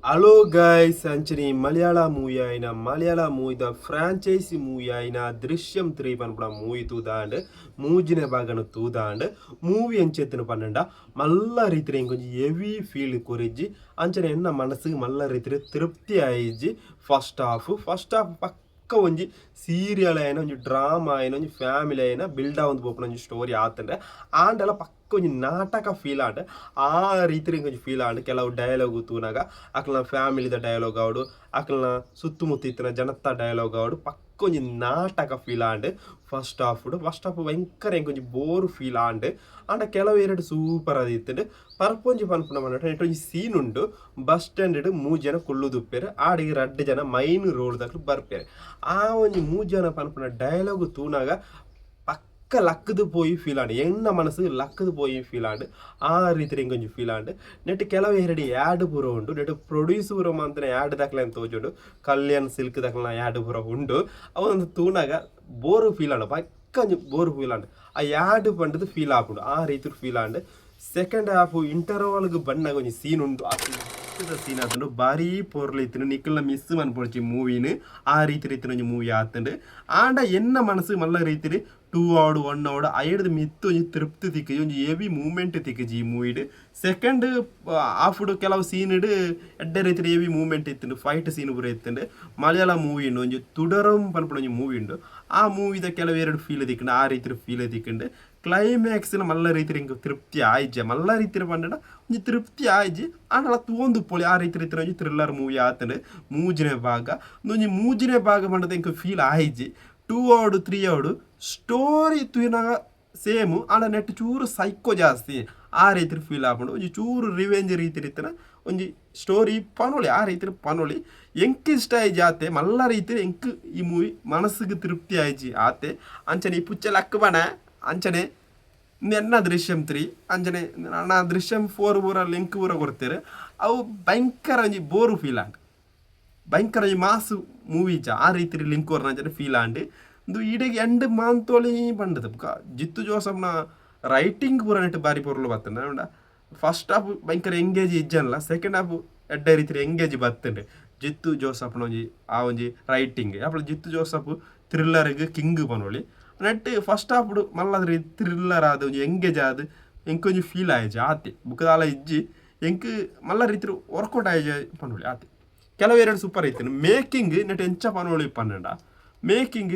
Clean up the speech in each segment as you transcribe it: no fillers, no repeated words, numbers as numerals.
hello guys ಅಂಚನೆ Malayalam movie ಆಯ್ನ ಮಲಯಾಳ ಮೂವಿದ ಫ್ರಾಂಚೈಸಿ ಮೂವಿ ಆಯ್ನ ದೃಶ್ಯಂ 3 ಪನ್ಪುಡ ಮೂವಿ ತೂದಾಂಡ್ ಮೂಜಿನ ಭಾಗನ ತೂದಾಂಡ್ ಮೂವಿ ಅಂಚೆತ್ತಿನ ಪನ್ನಂಡ ಮಲ್ಲ ರೀತಿಯ ಕೊಂಚ ಹೆವಿ ಫೀಲ್ ಕೊರಿಜ್ಜಿ ಅಂಚನೆ ಎನ್ನ ಮನಸ್ಸಿಗೆ ಮಲ್ಲ ರೀತಿಯ ತೃಪ್ತಿ ಆಯಿಜ್ಜಿ ಫಸ್ಟ್ ಹಾಫ್ ಪಕ್ಕ ಒಂಜಿ ಸೀರಿಯಲ್ ಆಯ್ನ ಒಂಜಿ ಡ್ರಾಮಾ ಆಯ್ನ ಒಂಜಿ ಫ್ಯಾಮಿಲಿ ಆಯ್ನ ಬಿಲ್ಡ್ ಆವೊಂದು ಪೋಪುನ ಒಂಜಿ ಸ್ಟೋರಿ ಆತಂಡ್ರೆ ಆಂಡಲ ಪಕ್ಕ ಒಂಜಿ ನಾಟಕ ಫೀಲ್ ಆಂಡ್ ಆ ರೀತಿ ಕೊಂಚ ಫೀಲ್ ಆಂಡ್ ಕೆಲವು ಡೈಲಾಗ್ ತೂನಾಗ ಅಕ್ಲನ ಫ್ಯಾಮಿಲಿದ ಡೈಲಾಗ್ ಆವಡು ಅಕ್ಲನ ಸುತ್ತಮುತ್ತ ಇತ್ತಿನ ಜನತ ಡೈಲಾಗ್ ಆವಡು ಪಕ್ಕ ಒಂಜಿ ನಾಟಕ ಫೀಲ್ ಆಂಡ್ ಫಸ್ಟ್ ಹಾಫ್ ಭಯಂಕರ ಎಂಕೊಂಜಿ ಬೋರ್ ಫೀಲ್ ಆಂಡ್ ಆಂಡ ಕೆಲವು ಎರಡು ಸೂಪರ್ ಅದು ಇತ್ತಂಡು ಪರ್ಪೊಂಜಿ ಪನ್ಪುನ ಮನ್ನಟ ನೆಟ್ಟೊಂಜಿ ಸೀನ್ ಉಂಡು ಬಸ್ ಸ್ಟ್ಯಾಂಡ್ 3 ಜನ ಕುಲ್ಲುದುಪ್ಪೇರು ಆಡಿಗೆ 2 ಜನ ಮೈನ್ ರೋಲ್ ದಾಖಲು ಬರ್ಪೇರು ಆ ಒಂಜಿ 3 ಜನ ಪನ್ಪುನ ಡೈಲಾಗ್ ತೂನಾಗ ಪಕ್ಕ ಲಕ್ಕದು ಪೋಯಿ ಫೀಲ್ ಆಂಡ್ ಎನ್ನ ಮನಸ್ಸು ಲಕ್ಕದು ಪೋಯಿ ಫೀಲ್ ಆಂಡ್ ಆ ರೀತಿ ಇಂಕೊಂಜಿ ಫೀಲ್ ಆಂಡ್ ನೆಟ್ ಕೆಲವು ಎರಡು ಆ್ಯಡ್ ಪೂರ ಉಂಡು ನೆಟ್ ಪ್ರೊಡ್ಯೂಸ್ ಪೂರ ಮಾತ್ರ ಆ್ಯಡ್ ದಾಖಲೆ ಅಂತ ತೋಜುಂಡು ಕಲ್ಯಾಣ್ ಸಿಲ್ಕ್ ದಾಖಲ ಆ್ಯಡ್ ಪೂರ ಉಂಡು ಅವೊಂದು ತೂನಾಗ ಬೋರು ಫೀಲ್ ಆಂಡ್ ಪಕ್ಕ ಬೋರ್ ಫೀಲ್ ಆಂಡ್ ಆ ಆ್ಯಡ್ ಪಂಡದು ಫೀಲ್ ಆಪುಂಡು ಆ ರೀತಿ ಫೀಲ್ ಆಂಡ್ ಸೆಕೆಂಡ್ ಹಾಫ್ ಇಂಟರ್ವಲ್ಗೆ ಬಣ್ಣಾಗ ಒಂಜಿ ಸೀನ್ ಉಂಡು ಸೀನ್ ಆತಂಡು ಭಾರಿ ಪೊರ್ಲು ಇತ್ತು ನಿಕ್ಕಲ್ನ ಮಿಸ್ ಮನ್ಪೊಡ್ಚಿ ಮೂವಿನ ಆ ರೀತಿ ಒಂಜಿ ಮೂವಿ ಆತಂಡು ಆಂಡ ಎನ್ನ ಮನಸ್ಸು ಮಲ್ಲ ರೀತಿ 2 hour 1 hour ಐಡ್ದು ಮಿತ್ತು ಒಂಜಿ ತೃಪ್ತಿ ತಿಕ್ಕಜಿ ಒಂಜಿ ಹೆವಿ ಮೂಮೆಂಟ್ ತಿಕ್ಕಜಿ ಈ ಮೂವಿಡ್ ಸೆಕೆಂಡ್ ಹಾಫ್ಡು ಕೆಲವು ಸೀನ್ಡ್ ಎಡ್ಡೆ ರೀತಿ ಹೆವಿ ಮೂಮೆಂಟ್ ಇತ್ತುಂಡು ಫೈಟ್ ಸೀನ್ ಪೂರ ಇತ್ತುಂಡು ಮಲಯಾಳ ಮೂವಿ ಉಂಡು ಒಂಜಿ ತುಡರಂ ಪನ್ಪುನ ಒಂಜಿ ಮೂವಿ ಉಂಡು ಆ ಮೂವಿದ ಕೆಲವು ಎರಡು ಫೀಲ್ ತಿಕ್ಕಂಡು ಆ ರೀತಿ ಫೀಲ್ ತಿಕ್ಕಂಡು ಕ್ಲೈಮ್ಯಾಕ್ಸ್ನ ಮಲ್ಲ ರೀತಿ ಹಿಂಗೆ ತೃಪ್ತಿ ಆಯ್ಜೆ ಮಲ್ಲ ರೀತಿ ಪಂಡ ಒಂಜಿ ತೃಪ್ತಿ ಆಯ್ಜಿ ಆಂಡಲ ತೂಂದು ಪೋಳಿ ಆ ರೀತಿ ಒಂಜಿ ಥ್ರಿಲ್ಲರ್ ಮೂವಿ ಆತಂಡು ಮೂಜಿನೇ ಭಾಗ ಒಂಜಿ ಮೂಜಿನೇ ಭಾಗ ಪಂಡದ ಹಿಂಗೆ ಫೀಲ್ ಆಯ್ಜಿ 2 hour 3 hour ಸ್ಟೋರಿ ತೂನಾಗ ಸೇಮ್ ಆಂಡ ನೆಟ್ ಚೂರು ಸೈಕೋ ಜಾಸ್ತಿ ಆ ರೀತಿ ಫೀಲ್ ಆಪುಂಡು ಒಂಜಿ ಚೂರು ರಿವೆಂಜ್ ರೀತಿ ಇತ್ತನ ಒಂಜಿ ಸ್ಟೋರಿ ಪನೊಳಿ ಆ ರೀತಿ ಪನೊಳಿ ಎಂಕ್ ಇಷ್ಟ ಆಯ್ಜಿ ಆತೆ ಮಲ್ಲ ರೀತಿ ಎಂಕ್ ಈ ಮೂವಿ ಮನಸ್ಸಿಗೆ ತೃಪ್ತಿ ಆಯ್ಜಿ ಆತೆ ಅಂಚನೆ ಈ ಪುಚ್ಚ ಲಕ್ಕ ಬಣ ಅಂಚನೆ ಎನ್ನ ದೃಶ್ಯಂ 3 ಅಂಚನೆ ನಾ ದೃಶ್ಯಂ 4 ಪೂರ ಲಿಂಕ್ ಪೂರ ಕೊಡ್ತೇವೆ ಅವು ಭಯಂಕರ ಒಂಜಿ ಬೋರು ಫೀಲ್ ಆಂಡ್ ಭಯಂಕರ ಈ ಮಾಸು ಮೂವಿ ಆ ರೀತಿ ಲಿಂಕ್ ವರ್ನ ಫೀಲ್ ಆಂಡ್ ಇದು ಇಡೀಗೆ ಎಂಡ್ ಮಾಂತೋಳಿ ಬಂಡದು ಜಿತ್ತು ಜೋಸಫ್ನ ರೈಟಿಂಗ್ ಪೂರ ನೆಟ್ಟು ಬಾರಿ ಪೊರ್ಲು ಬರ್ತಂಡ ಫಸ್ಟ್ ಹಾಫ್ ಭಯಂಕರ ಎಂಗೇಜ್ ಇಜ್ಜನಲ್ಲ ಸೆಕೆಂಡ್ ಹಾಫ್ ಎಡ್ಡೆ ರೀತಿ ಎಂಗೇಜ್ ಬರ್ತಂಡೆ ಜಿತ್ತು ಜೋಸಫ್ನ ಒಂಜಿ ಆ ಒಂಜಿ ರೈಟಿಂಗ್ ಅಪ್ಪ ಜಿತ್ತು ಜೋಸಫ್ ಥ್ರಿಲ್ಲರ್ಗೆ ಕಿಂಗ್ ಪನೋಳಿ ನೆಟ್ ಫಸ್ಟ್ ಹಾಫ್ ಮಲ್ಲ ಥ್ರಿಲ್ಲರ್ ಆದ ಒಂಜಿ ಎಂಗೇಜ್ ಆದ ಎಂಕೊಂಜಿ ಫೀಲ್ ಆಯ್ಜಿ ಆತೆ ಬುಕ್ಕದಾಲ ಇಜ್ಜಿ ಎಂಕ್ ಮಲ್ಲ ರೀತಿ ವರ್ಕೌಟ್ ಆಯ್ಜಿ ಪನೋಳಿ ಆತೆ ಕೆಲವು ಎರಡು ಸೂಪರ್ ಐತೆ ಮೇಕಿಂಗ್ ನೆಟ್ ಎಂಚ ಪನೋಳಿ ಪನ್ನಡ ಮೇಕಿಂಗ್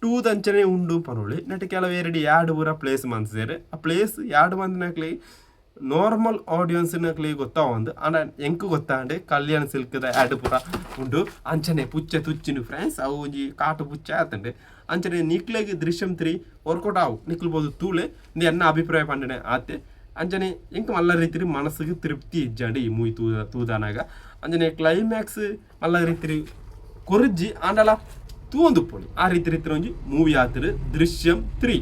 2 ದಂಚನೆ ಉಂಡು ಪನೋಳಿ ನೆಟ್ ಕೆಲವು ಎರಡು ಯಾಡ್ ಪೂರ ಪ್ಲೇಸ್ ಮನ್ಸಿದ್ದಾರೆ ಆ ಪ್ಲೇಸ್ ಯಾಡ್ ಮಂದಿನಕ್ಲಿ ನಾರ್ಮಲ್ ಆಡಿಯನ್ಸ್ನಕ್ಲಿ ಗೊತ್ತಾವಂದು ಆಂಡ ಎಂಕು ಗೊತ್ತಾಂಡೆ ಕಲ್ಯಾಣ್ ಸಿಲ್ಕ್ದ ಆ್ಯಡ್ ಪೂರ ಉಂಡು ಅಂಚನೆ ಪುಚ್ಚೆ ತುಚ್ಚಿನ ಫ್ರೆಂಡ್ಸ್ ಅವು ಒಂಜಿ ಕಾಟು ಪುಚ್ಚೆ ಆತಂಡೆ ಅಂಚನೆ ನಿಕ್ಲೆಗೆ ದೃಶ್ಯಂ 3 ವರ್ಕೌಟ್ ಆವು ನಿಕ್ಲ್ಬೋದು ತೂಳೆ ಎನ್ನ ಅಭಿಪ್ರಾಯ ಪಂಡನೆ ಆತೆ ಅಂಚನೆ ಎಂಕ್ ಮಲ್ಲ ರೀತಿ ಮನಸ್ಸಿಗೆ ತೃಪ್ತಿ ಇಜ್ಜಂಡು ಈ ಮೂವಿ ತೂದಾನಾಗ ಅಂಚನೆ ಕ್ಲೈಮ್ಯಾಕ್ಸ್ ಮಲ್ಲ ರೀತಿ ಕೊರಜ್ಜಿ ಆಂಡಲ ತೂಂದು ಪೋಳಿ ಆ ರೀತಿ ಒಂಜಿ ಮೂವಿ ಆತರು ದೃಶ್ಯಂ 3